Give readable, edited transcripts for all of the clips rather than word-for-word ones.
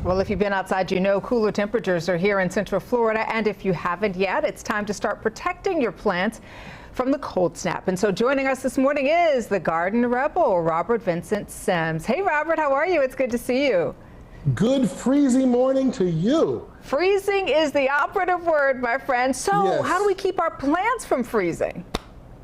Well, if you've been outside, you know cooler temperatures are here in Central Florida. And if you haven't yet, it's time to start protecting your plants from the cold snap. And so joining us this morning is the garden rebel, Robert Vincent Sims. Hey, Robert, how are you? It's good to see you. Good freezing morning to you. Freezing is the operative word, my friend. So Yes. how do we keep our plants from freezing?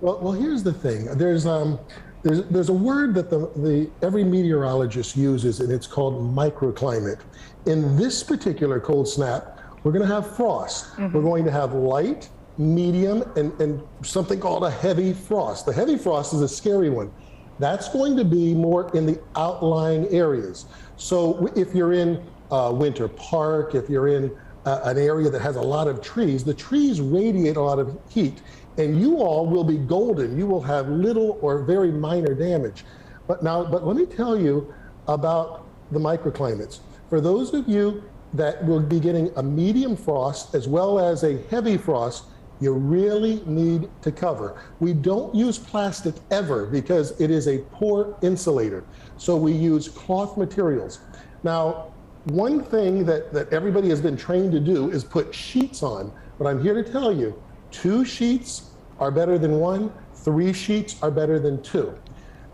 Well, here's the thing. There's a word that every meteorologist uses, and it's called microclimate. In this particular cold snap, we're going to have frost. We're going to have light, medium, and something called a heavy frost. The heavy frost is a scary one. That's going to be more in the outlying areas. So if you're in Winter Park, if you're in an area that has a lot of trees, the trees radiate a lot of heat, and you all will be golden. You will have little or very minor damage. But let me tell you about the microclimates. For those of you that will be getting a medium frost as well as a heavy frost, you really need to cover. We don't use plastic ever because it is a poor insulator. So we use cloth materials. Now, one thing that everybody has been trained to do is put sheets on, but I'm here to tell you, 2 sheets are better than 1, 3 sheets are better than 2.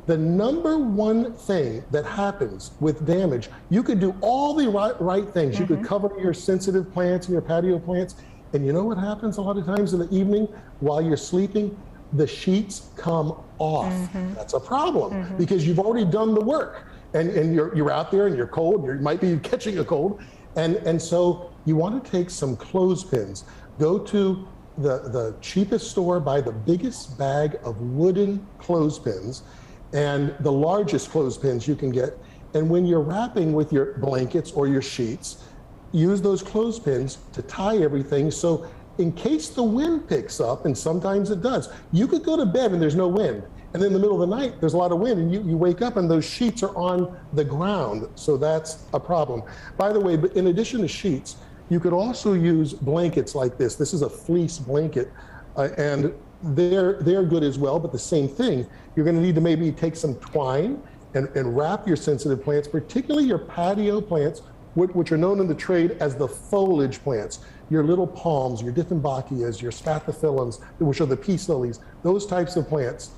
The number one thing that happens with damage, you could do all the right things. You could cover your sensitive plants and your patio plants, and you know what happens a lot of times in the evening while you're sleeping? The sheets come off. That's a problem because you've already done the work, and you're out there and you're cold, you might be catching a cold, and so you want to take some clothespins. Go to the cheapest store, buy the biggest bag of wooden clothespins and the largest clothespins you can get. And when you're wrapping with your blankets or your sheets, use those clothespins to tie everything. So in case the wind picks up, and sometimes it does, you could go to bed and there's no wind. And then in the middle of the night, there's a lot of wind and you wake up and those sheets are on the ground. So that's a problem. By the way, but in addition to sheets, you could also use blankets like this. This is a fleece blanket, and they're good as well, but the same thing. You're gonna need to maybe take some twine and wrap your sensitive plants, particularly your patio plants, which are known in the trade as the foliage plants. Your little palms, your Dieffenbachias, your spathiphyllums, which are the peace lilies, those types of plants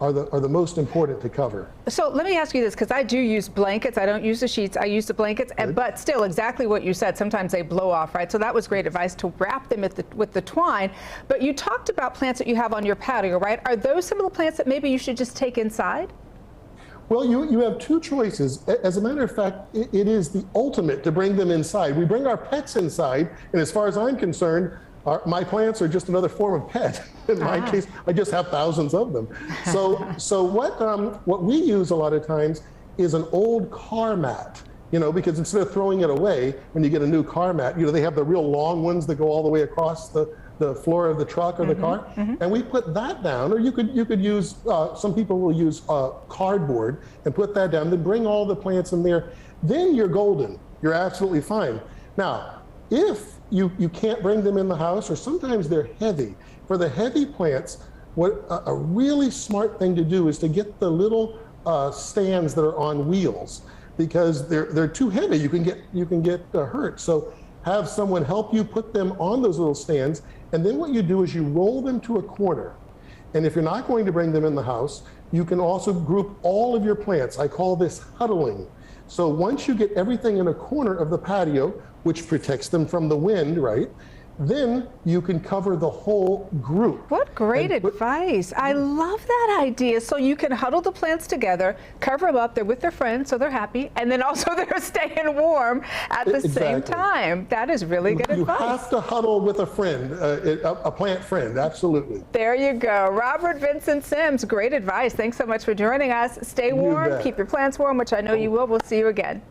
are the most important to cover. So let me ask you this, because I do use blankets. I don't use the sheets, I use the blankets, but still exactly what you said, sometimes they blow off, right? So that was great advice to wrap them with the twine. But you talked about plants that you have on your patio, right? Are those some of the plants that maybe you should just take inside? Well, you have 2 choices. As a matter of fact, it is the ultimate to bring them inside. We bring our pets inside, and as far as I'm concerned, my plants are just another form of pet. In my case, I just have thousands of them. So what we use a lot of times is an old car mat, because instead of throwing it away when you get a new car mat, they have the real long ones that go all the way across the floor of the truck or the car, and we put that down. Or you could use, some people will use cardboard and put that down, then bring all the plants in there. Then you're golden, you're absolutely fine. Now, if you can't bring them in the house, or sometimes they're heavy. For the heavy plants, what a really smart thing to do is to get the little stands that are on wheels, because they're too heavy. You can get hurt. So have someone help you put them on those little stands, and then what you do is you roll them to a corner. And if you're not going to bring them in the house, you can also group all of your plants. I call this huddling. So once you get everything in a corner of the patio, which protects them from the wind, right? Then you can cover the whole group. What great advice. I love that idea. So you can huddle the plants together, cover them up, they're with their friends, so they're happy, and then also they're staying warm at the same time. That is really good advice. You have to huddle with a friend, a plant friend, absolutely. There you go. Robert Vincent Sims, great advice. Thanks so much for joining us. Stay warm, keep your plants warm, which I know you will. We'll see you again.